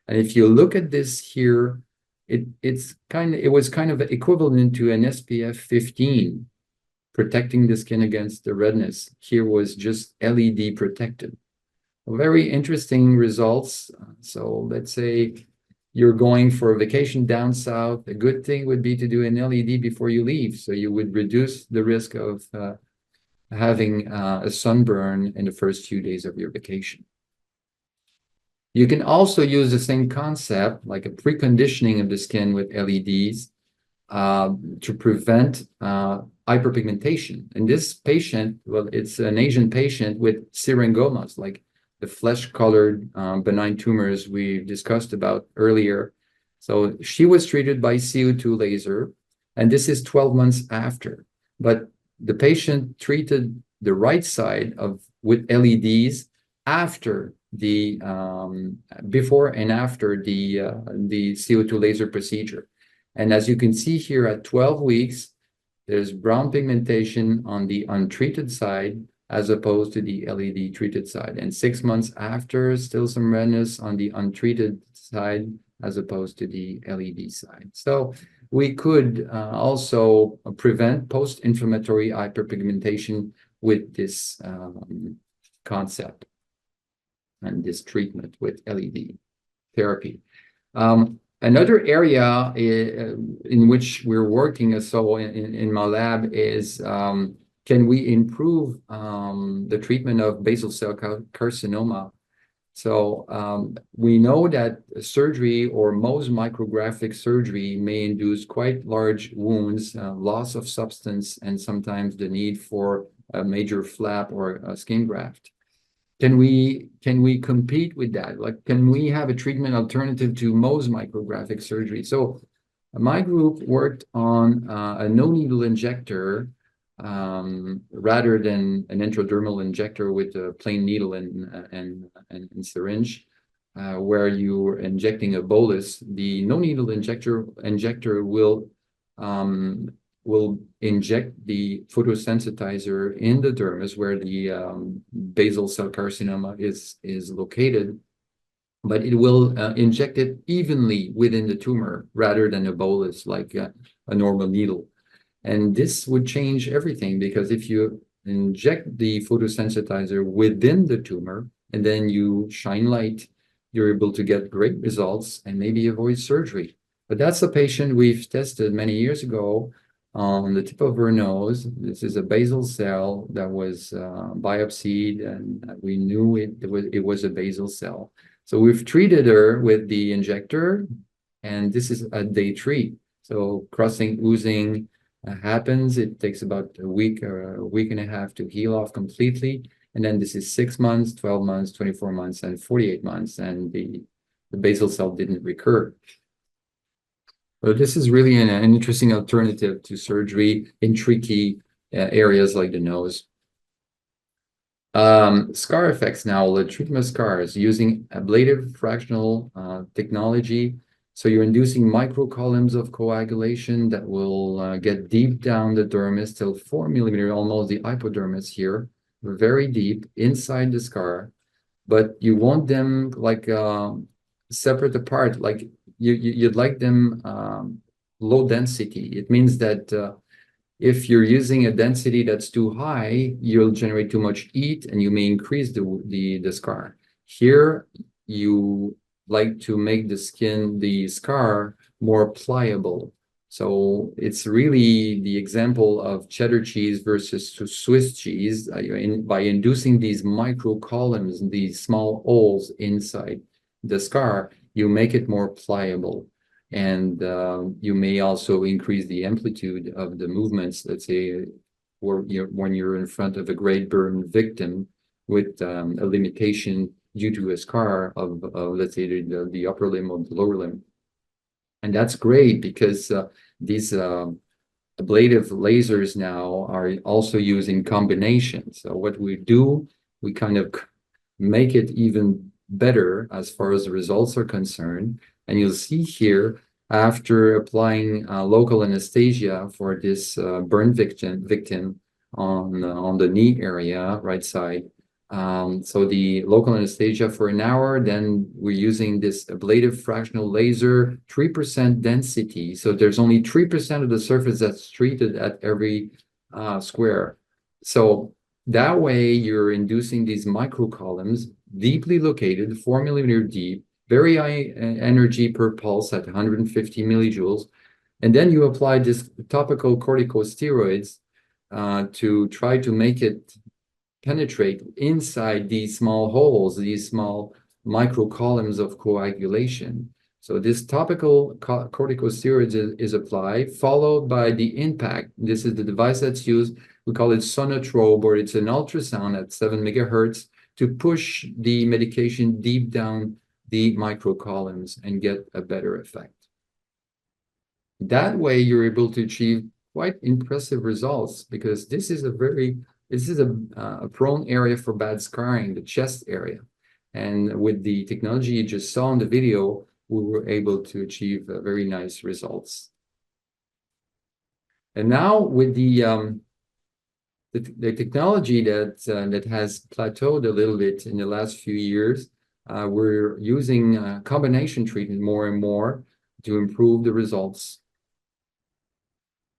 And if you look at this here, it was kind of equivalent to an SPF 15 protecting the skin against the redness. Here was just LED protected. Very interesting results. So let's say you're going for a vacation down south. A good thing would be to do an LED before you leave, so you would reduce the risk of having a sunburn in the first few days of your vacation. You can also use the same concept, like a preconditioning of the skin with LEDs to prevent hyperpigmentation. And this patient, well, it's an Asian patient with syringomas, like the flesh-colored benign tumors we discussed about earlier. So she was treated by CO2 laser, and this is 12 months after. But the patient treated the right side with LEDs after the before and after the CO2 laser procedure. And as you can see here, at 12 weeks, there's brown pigmentation on the untreated side as opposed to the LED treated side. And 6 months after, still some redness on the untreated side as opposed to the LED side. So we could also prevent post-inflammatory hyperpigmentation with this concept and this treatment with LED therapy. Another area in which we're working in my lab is can we improve the treatment of basal cell carcinoma? So we know that surgery or Mohs micrographic surgery may induce quite large wounds, loss of substance, and sometimes the need for a major flap or a skin graft. Can we compete with that? Like, can we have a treatment alternative to Mohs micrographic surgery? So my group worked on a no-needle injector rather than an intradermal injector with a plain needle and syringe, where you're injecting a bolus. The no-needle injector will inject the photosensitizer in the dermis where the basal cell carcinoma is located, but it will inject it evenly within the tumor rather than a bolus like a normal needle. And this would change everything, because if you inject the photosensitizer within the tumor and then you shine light, you're able to get great results and maybe avoid surgery. But that's a patient we've tested many years ago on the tip of her nose. This is a basal cell that was biopsied, and we knew it was a basal cell. So we've treated her with the injector, and this is at day 3. So crossing oozing happens. It takes about a week or a week and a half to heal off completely. And then this is 6 months, 12 months, 24 months, and 48 months, and the basal cell didn't recur. But this is really an interesting alternative to surgery in tricky areas like the nose. Scar effects now, the treatment of scars using ablative fractional technology. So you're inducing microcolumns of coagulation that will get deep down the dermis till 4 millimeters, almost the hypodermis here, very deep inside the scar. But you want them like separate apart, like you'd like them low density. It means that if you're using a density that's too high, you'll generate too much heat and you may increase the scar. Here, you like to make the scar more pliable. So it's really the example of cheddar cheese versus Swiss cheese. By inducing these micro columns, these small holes inside the scar, you make it more pliable. And you may also increase the amplitude of the movements, let's say, when you're in front of a great burn victim with a limitation due to a scar of let's say, the upper limb or the lower limb. And that's great because these ablative lasers now are also used in combination. So what we do, we kind of make it even better as far as the results are concerned. And you'll see here, after applying local anesthesia for this burn victim on the knee area, right side, so the local anesthesia for an hour, then we're using this ablative fractional laser, 3% density. So there's only 3% of the surface that's treated at every square. So that way you're inducing these microcolumns, deeply located, 4 millimeter deep, very high energy per pulse at 150 millijoules. And then you apply this topical corticosteroids to try to make it penetrate inside these small holes, these small microcolumns of coagulation. So this topical corticosteroids is applied, followed by the impact. This is the device that's used. We call it sonotrope, or it's an ultrasound at 7 megahertz to push the medication deep down the microcolumns and get a better effect. That way, you're able to achieve quite impressive results, because this is a prone area for bad scarring, the chest area. And with the technology you just saw in the video, we were able to achieve very nice results. And now with the technology that has plateaued a little bit in the last few years, we're using combination treatment more and more to improve the results.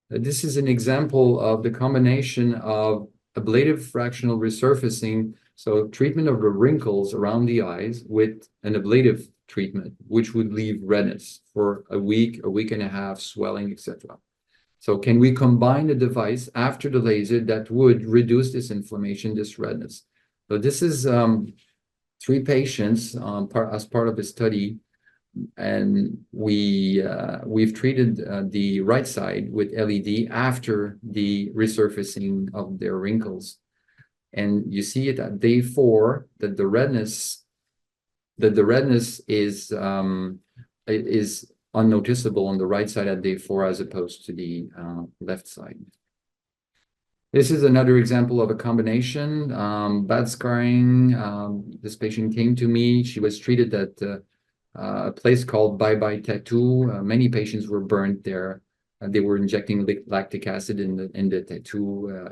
This is an example of the combination of ablative fractional resurfacing, so treatment of the wrinkles around the eyes with an ablative treatment, which would leave redness for a week and a half, swelling, etc. So can we combine the device after the laser that would reduce this inflammation, this redness? So this is 3 patients as part of a study, and we've treated the right side with LED after the resurfacing of their wrinkles. And you see it at day 4 that the redness is unnoticeable on the right side at day 4 as opposed to the left side. This is another example of a combination. Bad scarring. This patient came to me. She was treated at a place called Bye Bye Tattoo. Many patients were burned there. They were injecting lactic acid in the tattoo.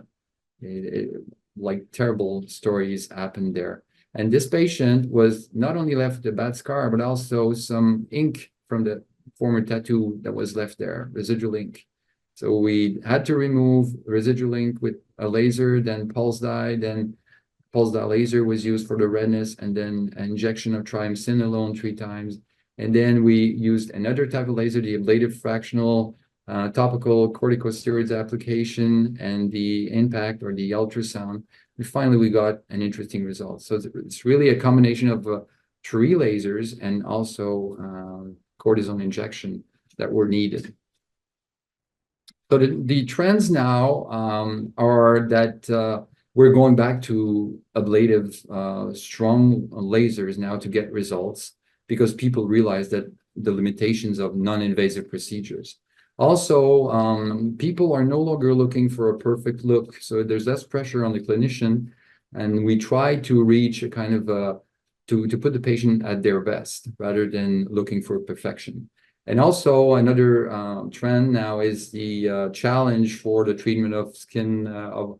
Like terrible stories happened there. And this patient was not only left with a bad scar, but also some ink from the former tattoo that was left there, residual ink. So we had to remove residual ink with a laser, then pulse dye, then pulse dye laser was used for the redness, and then an injection of triamcinolone 3 times. And then we used another type of laser, the ablative fractional topical corticosteroids application, and the impact or the ultrasound. And finally, we got an interesting result. So it's really a combination of 3 lasers and also cortisone injection that were needed. So the trends now are that we're going back to ablative strong lasers now to get results, because people realize that the limitations of non-invasive procedures. Also, people are no longer looking for a perfect look, so there's less pressure on the clinician, and we try to reach a kind of to put the patient at their best rather than looking for perfection. And also another trend now is the challenge for the treatment of skin, of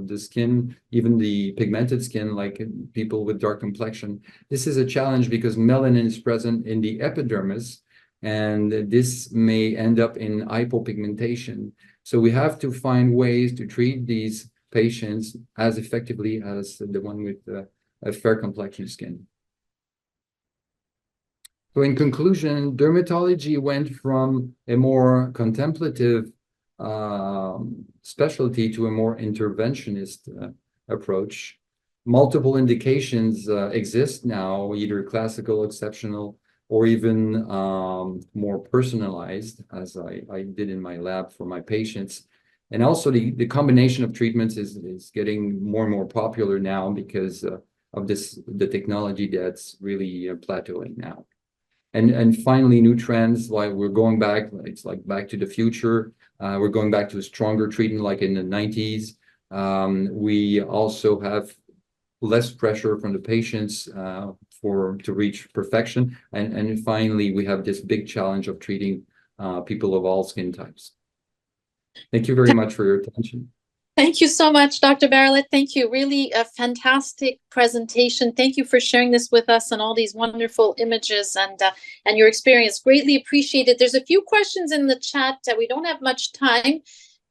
the skin, even the pigmented skin, like people with dark complexion. This is a challenge because melanin is present in the epidermis, and this may end up in hypopigmentation. So we have to find ways to treat these patients as effectively as the one with a fair complexion skin. So in conclusion, dermatology went from a more contemplative specialty to a more interventionist approach. Multiple indications exist now, either classical, exceptional, or even more personalized, as I did in my lab for my patients. And also the combination of treatments is getting more and more popular now because of the technology that's really plateauing now. And finally, new trends, like we're going back, it's like back to the future. We're going back to a stronger treatment like in the 90s. We also have less pressure from the patients to reach perfection. And finally, we have this big challenge of treating people of all skin types. Thank you very much for your attention. Thank you so much, Dr. Barolet. Thank you. Really a fantastic presentation. Thank you for sharing this with us and all these wonderful images and your experience. Greatly appreciated. There's a few questions in the chat. We don't have much time,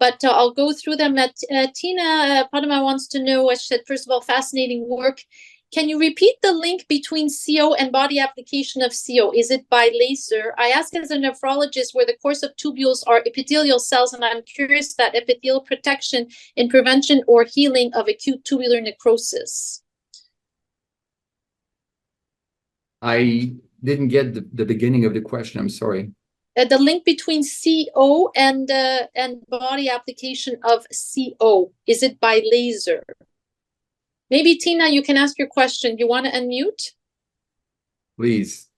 but I'll go through them. Tina Padma wants to know, she said, first of all, fascinating work. Can you repeat the link between CO and body application of CO? Is it by laser? I ask as a nephrologist where the course of tubules are epithelial cells, and I'm curious that epithelial protection in prevention or healing of acute tubular necrosis. I didn't get the beginning of the question. I'm sorry. The link between CO and body application of CO, is it by laser? Maybe, Tina, you can ask your question. You want to unmute? Please.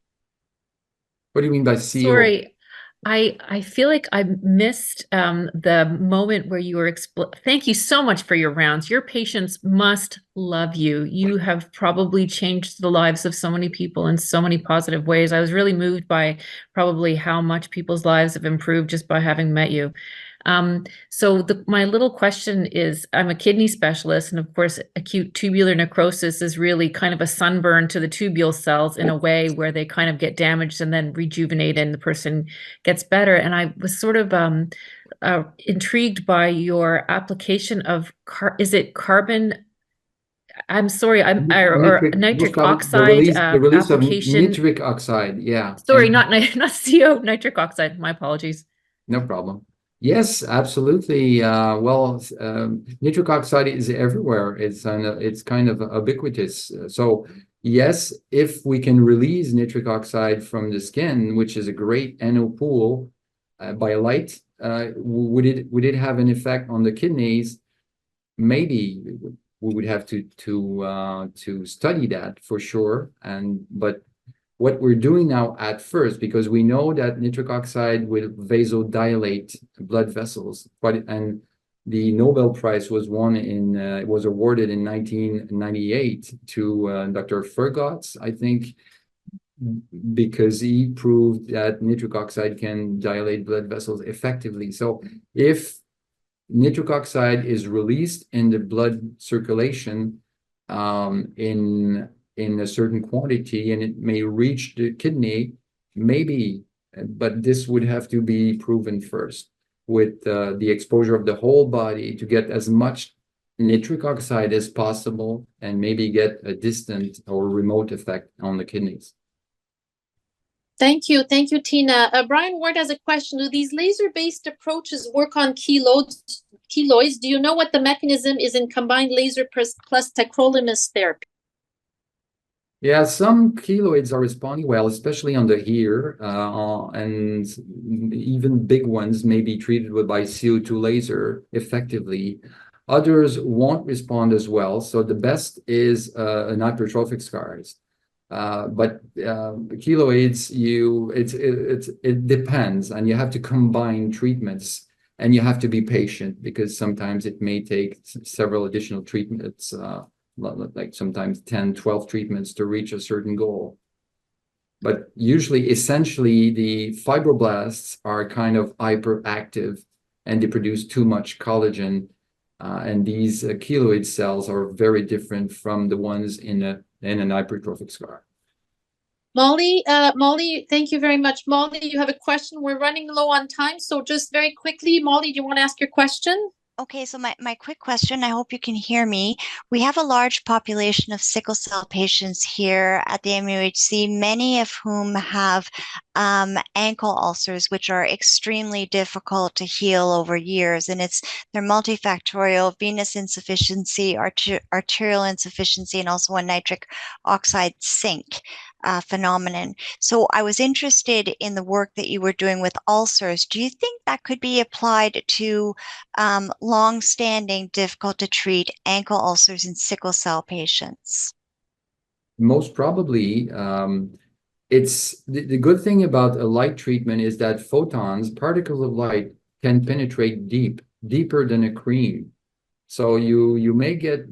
What do you mean by CO? Sorry, I feel like I missed the moment where you were thank you so much for your rounds. Your patients must love you. You have probably changed the lives of so many people in so many positive ways. I was really moved by probably how much people's lives have improved just by having met you. So my little question is, I'm a kidney specialist, and of course, acute tubular necrosis is really kind of a sunburn to the tubule cells in a way where they kind of get damaged and then rejuvenate and the person gets better. And I was sort of intrigued by your application of, is it carbon? I'm sorry, or nitric oxide the release application. Of nitric oxide, yeah. Sorry, not CO, nitric oxide. My apologies. No problem. Yes, absolutely. Nitric oxide is everywhere. It's kind of ubiquitous. So yes, if we can release nitric oxide from the skin, which is a great NO pool by light, would it have an effect on the kidneys? Maybe we would have to study that for sure. But what we're doing now at first, because we know that nitric oxide will vasodilate blood vessels, and the Nobel Prize was awarded in 1998 to Dr. Fergotz, I think, because he proved that nitric oxide can dilate blood vessels effectively. So if nitric oxide is released in the blood circulation in a certain quantity, and it may reach the kidney, maybe, but this would have to be proven first with the exposure of the whole body to get as much nitric oxide as possible and maybe get a distant or remote effect on the kidneys. Thank you, Tina. Brian Ward has a question. Do these laser-based approaches work on keloids? Do you know what the mechanism is in combined laser plus tacrolimus therapy? Yeah, some keloids are responding well, especially on the ear, and even big ones may be treated by CO2 laser effectively. Others won't respond as well. So the best is an hypertrophic scars. But keloids, it depends, and you have to combine treatments, and you have to be patient because sometimes it may take several additional treatments, like sometimes 10, 12 treatments to reach a certain goal. But usually, essentially, the fibroblasts are kind of hyperactive and they produce too much collagen. And these keloid cells are very different from the ones in an hypertrophic scar. Molly, thank you very much. Molly, you have a question. We're running low on time, so just very quickly, Molly, do you want to ask your question? Okay, so my quick question, I hope you can hear me. We have a large population of sickle cell patients here at the MUHC, many of whom have ankle ulcers, which are extremely difficult to heal over years. And they're multifactorial: venous insufficiency, arterial insufficiency, and also a nitric oxide sink phenomenon. So I was interested in the work that you were doing with ulcers. Do you think that could be applied to long-standing, difficult to treat ankle ulcers in sickle cell patients? Most probably, it's the good thing about a light treatment is that photons, particles of light, can penetrate deeper than a cream. So you may get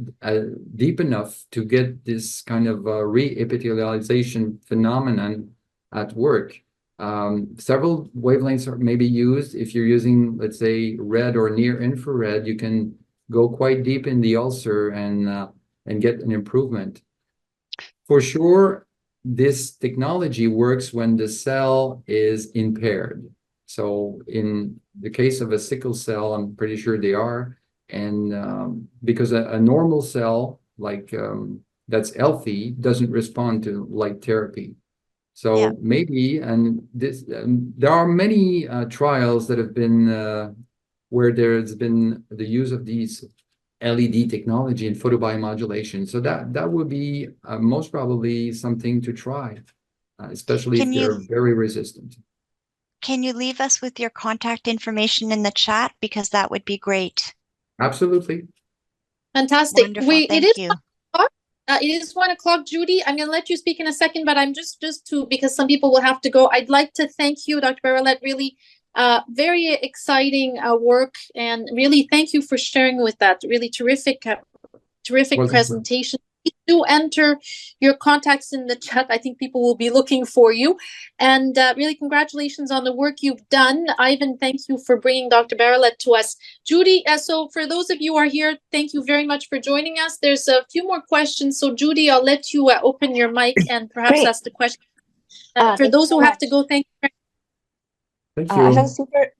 deep enough to get this kind of re-epithelialization phenomenon at work. Several wavelengths are maybe used. If you're using, let's say, red or near infrared, you can go quite deep in the ulcer and get an improvement. For sure, this technology works when the cell is impaired. So in the case of a sickle cell, I'm pretty sure they are. And because a normal cell, like that's healthy, doesn't respond to light therapy. So Yeah. maybe, and this, there are many trials that have been where there's been the use of these LED technology and photobiomodulation. So that would be most probably something to try, especially if they're very resistant. Can you leave us with your contact information in the chat? Because that would be great. Absolutely. Fantastic. Wonderful. Thank you. It is 1 o'clock, Judy. I'm going to let you speak in a second, but I'm just to, because some people will have to go. I'd like to thank you, Dr. Barolet. Really, very exciting work, and really thank you for sharing with that. Really terrific presentation. Please do enter your contacts in the chat. I think people will be looking for you. And really congratulations on the work you've done. Ivan, thank you for bringing Dr. Barolet to us. Judy, so for those of you who are here, thank you very much for joining us. There's a few more questions. So Judy, I'll let you open your mic and perhaps ask the question. For those who have to go, thank you. Thank you.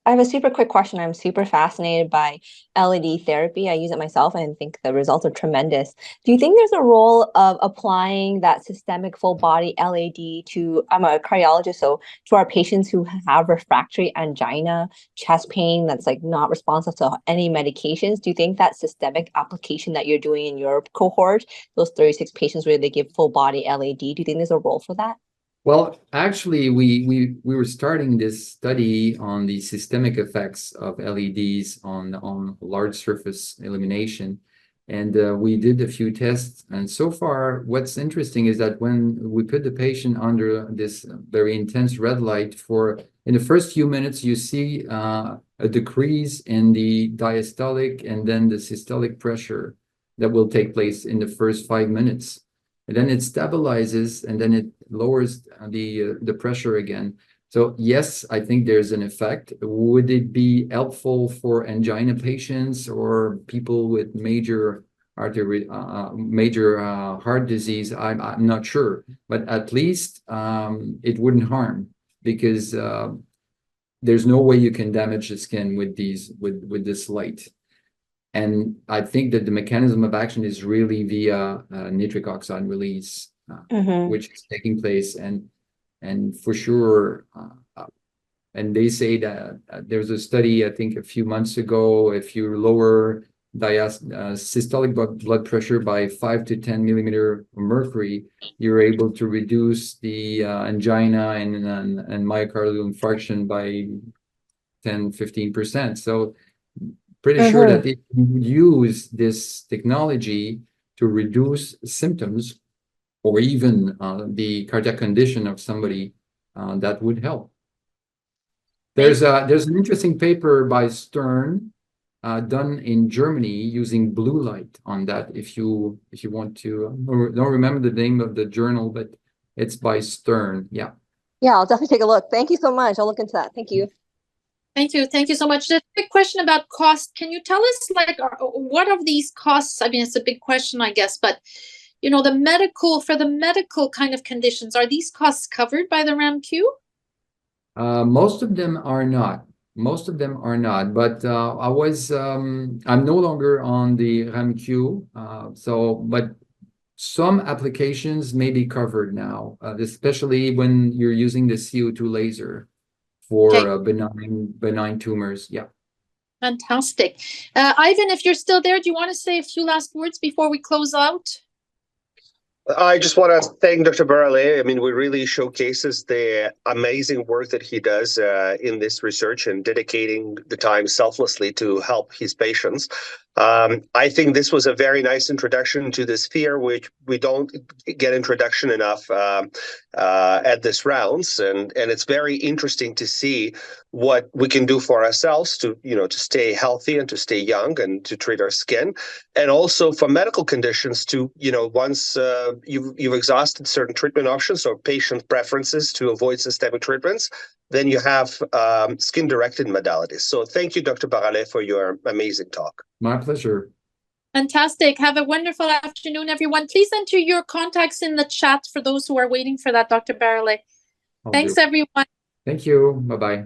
I have a super quick question. I'm super fascinated by LED therapy. I use it myself and think the results are tremendous. Do you think there's a role of applying that systemic full body LED to, I'm a cardiologist, so to our patients who have refractory angina, chest pain that's like not responsive to any medications? Do you think that systemic application that you're doing in your cohort, those 36 patients where they give full body LED, do you think there's a role for that? Well, actually, we were starting this study on the systemic effects of LEDs on large surface illumination, and we did a few tests. And so far, what's interesting is that when we put the patient under this very intense red light in the first few minutes, you see a decrease in the diastolic and then the systolic pressure that will take place in the first 5 minutes. And then it stabilizes, and then it lowers the pressure again. So yes, I think there's an effect. Would it be helpful for angina patients or people with major artery, heart disease? I'm not sure, but at least it wouldn't harm, because there's no way you can damage the skin with this light. And I think that the mechanism of action is really via nitric oxide release, which is taking place. And for sure, and they say that there's a study, I think a few months ago, if you lower systolic blood pressure by 5 to 10 millimeter of mercury, you're able to reduce the angina and myocardial infarction by 10-15%. So pretty sure that if you use this technology to reduce symptoms or even the cardiac condition of somebody, that would help. There's an interesting paper by Stern done in Germany using blue light on that. If you want to, don't remember the name of the journal, but it's by Stern. Yeah. Yeah, I'll definitely take a look. Thank you so much. I'll look into that. Thank you. Thank you. Thank you so much. Just a quick question about cost. Can you tell us, like, what of these costs? I mean, it's a big question, I guess, but, you know, for the medical kind of conditions, are these costs covered by the RAMQ? Most of them are not. Most of them are not, but I'm no longer on the RAMQ, but some applications may be covered now, especially when you're using the CO2 laser for benign tumors. Yeah. Fantastic. Ivan, if you're still there, do you want to say a few last words before we close out? I just want to thank Dr. Barolet. I mean, we really showcases the amazing work that he does in this research and dedicating the time selflessly to help his patients. I think this was a very nice introduction to this sphere, which we don't get introduction enough at this rounds, and it's very interesting to see what we can do for ourselves to stay healthy and to stay young and to treat our skin, and also for medical conditions to once you've exhausted certain treatment options or patient preferences to avoid systemic treatments, then you have skin-directed modalities. So thank you, Dr. Barolet, for your amazing talk. My pleasure. Fantastic. Have a wonderful afternoon, everyone. Please enter your contacts in the chat for those who are waiting for that, Dr. Barolet. Thanks, everyone. Thank you. Bye-bye.